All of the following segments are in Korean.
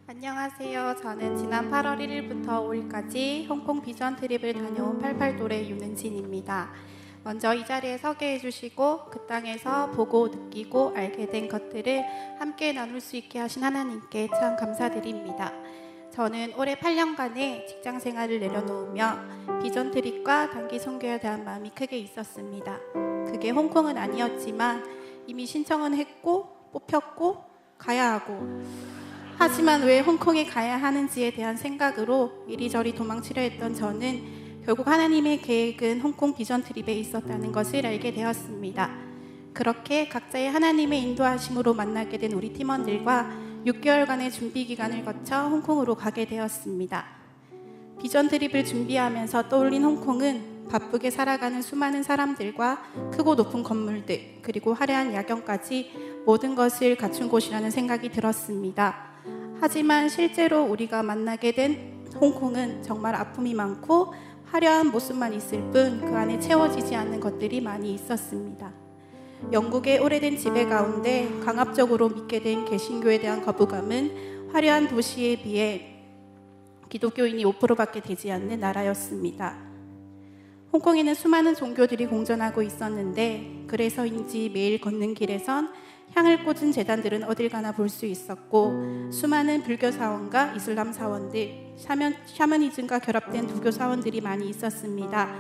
안녕하세요. 저는 지난 8월 1일부터 5일까지 홍콩 비전 트립을 다녀온 88돌의 윤은진입니다. 먼저 이 자리에 서게 해주시고 그 땅에서 보고 느끼고 알게 된 것들을 함께 나눌 수 있게 하신 하나님께 참 감사드립니다. 저는 올해 8년간의 직장 생활을 내려놓으며 비전 트립과 단기 선교에 대한 마음이 크게 있었습니다. 그게 홍콩은 아니었지만 이미 신청은 했고 뽑혔고 가야 하고, 하지만 왜 홍콩에 가야 하는지에 대한 생각으로 이리저리 도망치려 했던 저는 결국 하나님의 계획은 홍콩 비전 트립에 있었다는 것을 알게 되었습니다. 그렇게 각자의 하나님의 인도하심으로 만나게 된 우리 팀원들과 6개월간의 준비 기간을 거쳐 홍콩으로 가게 되었습니다. 비전 트립을 준비하면서 떠올린 홍콩은 바쁘게 살아가는 수많은 사람들과 크고 높은 건물들, 그리고 화려한 야경까지 모든 것을 갖춘 곳이라는 생각이 들었습니다. 하지만 실제로 우리가 만나게 된 홍콩은 정말 아픔이 많고 화려한 모습만 있을 뿐 그 안에 채워지지 않는 것들이 많이 있었습니다. 영국의 오래된 지배 가운데 강압적으로 믿게 된 개신교에 대한 거부감은 화려한 도시에 비해 기독교인이 5%밖에 되지 않는 나라였습니다. 홍콩에는 수많은 종교들이 공존하고 있었는데 그래서인지 매일 걷는 길에선 향을 꽂은 제단들은 어딜 가나 볼 수 있었고, 수많은 불교 사원과 이슬람 사원들, 샤머니즘과 결합된 도교 사원들이 많이 있었습니다.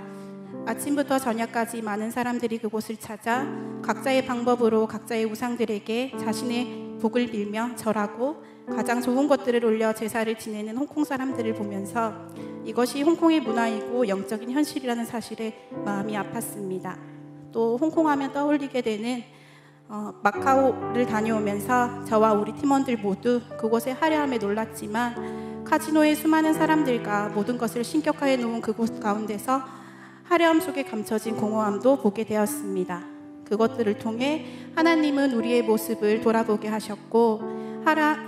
아침부터 저녁까지 많은 사람들이 그곳을 찾아 각자의 방법으로 각자의 우상들에게 자신의 복을 빌며 절하고 가장 좋은 것들을 올려 제사를 지내는 홍콩 사람들을 보면서 이것이 홍콩의 문화이고 영적인 현실이라는 사실에 마음이 아팠습니다. 또 홍콩하면 떠올리게 되는 마카오를 다녀오면서 저와 우리 팀원들 모두 그곳의 화려함에 놀랐지만 카지노의 수많은 사람들과 모든 것을 신격화해 놓은 그곳 가운데서 화려함 속에 감춰진 공허함도 보게 되었습니다. 그것들을 통해 하나님은 우리의 모습을 돌아보게 하셨고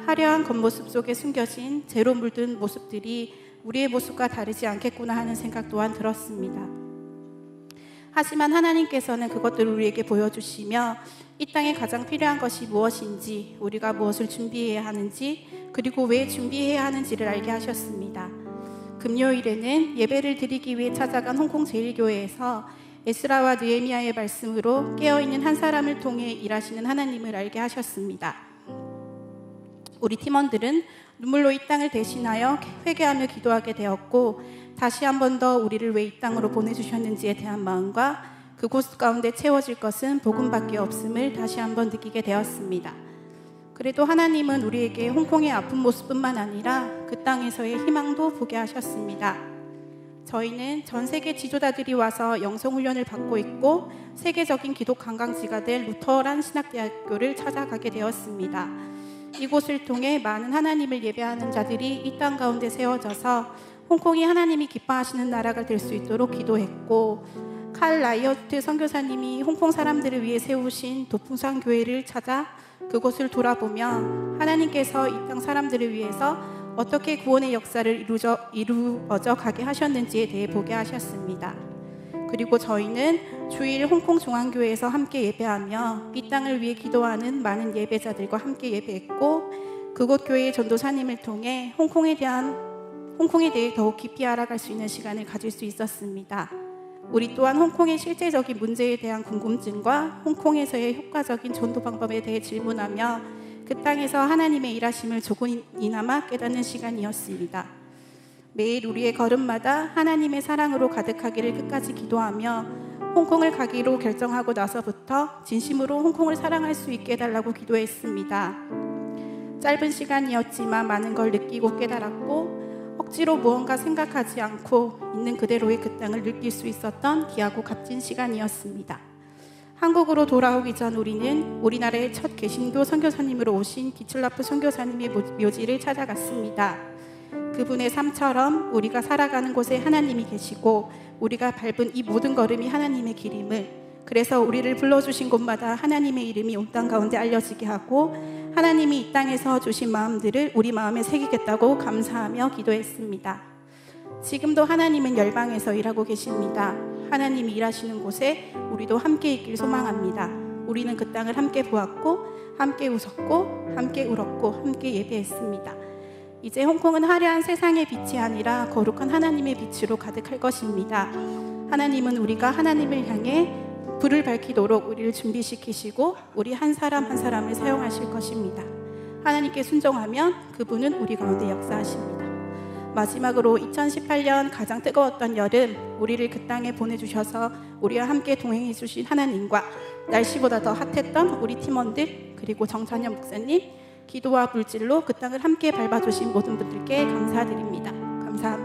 화려한 겉모습 속에 숨겨진 죄로 물든 모습들이 우리의 모습과 다르지 않겠구나 하는 생각 또한 들었습니다. 하지만 하나님께서는 그것들을 우리에게 보여주시며 이 땅에 가장 필요한 것이 무엇인지, 우리가 무엇을 준비해야 하는지, 그리고 왜 준비해야 하는지를 알게 하셨습니다. 금요일에는 예배를 드리기 위해 찾아간 홍콩 제일교회에서 에스라와 느헤미야의 말씀으로 깨어있는 한 사람을 통해 일하시는 하나님을 알게 하셨습니다. 우리 팀원들은 눈물로 이 땅을 대신하여 회개하며 기도하게 되었고, 다시 한 번 더 우리를 왜 이 땅으로 보내주셨는지에 대한 마음과 그곳 가운데 채워질 것은 복음밖에 없음을 다시 한번 느끼게 되었습니다. 그래도 하나님은 우리에게 홍콩의 아픈 모습뿐만 아니라 그 땅에서의 희망도 보게 하셨습니다. 저희는 전 세계 지도자들이 와서 영성훈련을 받고 있고 세계적인 기독 관광지가 될 루터란 신학대학교를 찾아가게 되었습니다. 이곳을 통해 많은 하나님을 예배하는 자들이 이 땅 가운데 세워져서 홍콩이 하나님이 기뻐하시는 나라가 될 수 있도록 기도했고, 칼 라이어트 선교사님이 홍콩 사람들을 위해 세우신 도풍산 교회를 찾아 그곳을 돌아보며 하나님께서 이 땅 사람들을 위해서 어떻게 구원의 역사를 이루어져 가게 하셨는지에 대해 보게 하셨습니다. 그리고 저희는 주일 홍콩 중앙교회에서 함께 예배하며 이 땅을 위해 기도하는 많은 예배자들과 함께 예배했고, 그곳 교회의 전도사님을 통해 홍콩에 대해 더욱 깊이 알아갈 수 있는 시간을 가질 수 있었습니다. 우리 또한 홍콩의 실제적인 문제에 대한 궁금증과 홍콩에서의 효과적인 전도 방법에 대해 질문하며 그 땅에서 하나님의 일하심을 조금이나마 깨닫는 시간이었습니다. 매일 우리의 걸음마다 하나님의 사랑으로 가득하기를 끝까지 기도하며 홍콩을 가기로 결정하고 나서부터 진심으로 홍콩을 사랑할 수 있게 해달라고 기도했습니다. 짧은 시간이었지만 많은 걸 느끼고 깨달았고, 억지로 무언가 생각하지 않고 있는 그대로의 그 땅을 느낄 수 있었던 귀하고 값진 시간이었습니다. 한국으로 돌아오기 전 우리는 우리나라의 첫 개신교 선교사님으로 오신 디출라프 선교사님의 묘지를 찾아갔습니다. 그분의 삶처럼 우리가 살아가는 곳에 하나님이 계시고 우리가 밟은 이 모든 걸음이 하나님의 길임을, 그래서 우리를 불러주신 곳마다 하나님의 이름이 온 땅 가운데 알려지게 하고 하나님이 이 땅에서 주신 마음들을 우리 마음에 새기겠다고 감사하며 기도했습니다. 지금도 하나님은 열방에서 일하고 계십니다. 하나님이 일하시는 곳에 우리도 함께 있길 소망합니다. 우리는 그 땅을 함께 보았고 함께 웃었고 함께 울었고 함께 예배했습니다. 이제 홍콩은 화려한 세상의 빛이 아니라 거룩한 하나님의 빛으로 가득할 것입니다. 하나님은 우리가 하나님을 향해 불을 밝히도록 우리를 준비시키시고 우리 한 사람 한 사람을 사용하실 것입니다. 하나님께 순종하면 그분은 우리 가운데 역사하십니다. 마지막으로 2018년 가장 뜨거웠던 여름, 우리를 그 땅에 보내주셔서 우리와 함께 동행해 주신 하나님과 날씨보다 더 핫했던 우리 팀원들, 그리고 정찬현 목사님, 기도와 물질로 그 땅을 함께 밟아주신 모든 분들께 감사드립니다. 감사합니다.